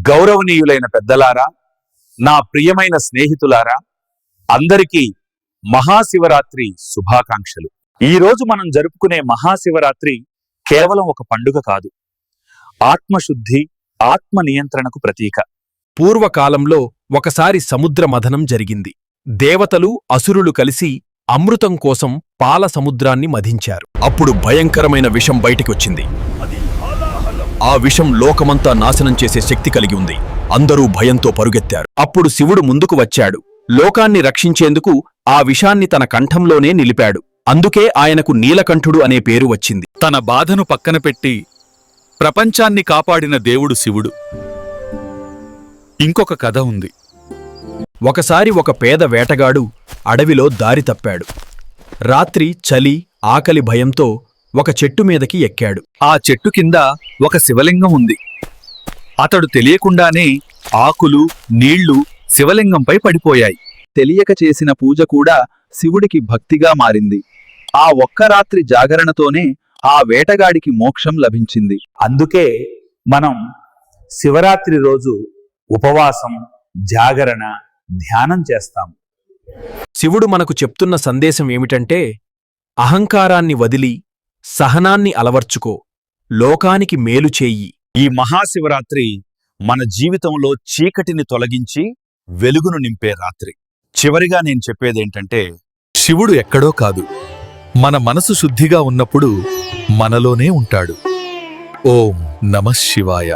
గౌరవనీయులైన పెద్దలారా, నా ప్రియమైన స్నేహితులారా, అందరికీ మహాశివరాత్రి శుభాకాంక్షలు. ఈరోజు మనం జరుపుకునే మహాశివరాత్రి కేవలం ఒక పండుగ కాదు, ఆత్మశుద్ధి, ఆత్మ నియంత్రణకు ప్రతీక. పూర్వకాలంలో ఒకసారి సముద్ర మథనం జరిగింది. దేవతలు అసురులు కలిసి అమృతం కోసం పాల సముద్రాన్ని మధించారు. అప్పుడు భయంకరమైన విషం బయటికొచ్చింది. ఆ విషం లోకమంతా నాశనం చేసే శక్తి కలిగి ఉంది. అందరూ భయంతో పరుగెత్తారు. అప్పుడు శివుడు ముందుకు వచ్చాడు. లోకాన్ని రక్షించేందుకు ఆ విషాన్ని తన కంఠంలోనే నిలిపాడు. అందుకే ఆయనకు నీలకంఠుడు అనే పేరు వచ్చింది. తన బాధను పక్కన పెట్టి ప్రపంచాన్ని కాపాడిన దేవుడు శివుడు. ఇంకొక కథ ఉంది. ఒకసారి ఒక పేద వేటగాడు అడవిలో దారి తప్పాడు. రాత్రి చలి, ఆకలి భయంతో ఒక చెట్టు మీదకి ఎక్కాడు. ఆ చెట్టు కింద ఒక శివలింగం ఉంది. అతడు తెలియకుండానే ఆకులు, నీళ్లు శివలింగంపై పడిపోయాయి. తెలియక చేసిన పూజ కూడా శివుడికి భక్తిగా మారింది. ఆ ఒక్క రాత్రి జాగరణతోనే ఆ వేటగాడికి మోక్షం లభించింది. అందుకే మనం శివరాత్రి రోజు ఉపవాసం, జాగరణ, ధ్యానం చేస్తాం. శివుడు మనకు చెప్తున్న సందేశం ఏమిటంటే, అహంకారాన్ని వదిలి సహనాన్ని అలవర్చుకో, లోకానికి మేలు చేయి. ఈ మహాశివరాత్రి మన జీవితంలో చీకటిని తొలగించి వెలుగును నింపే రాత్రి. చివరిగా నేను చెప్పేదేంటంటే, శివుడు ఎక్కడో కాదు, మన మనసు శుద్ధిగా ఉన్నప్పుడు మనలోనే ఉంటాడు. ఓం నమః శివాయ.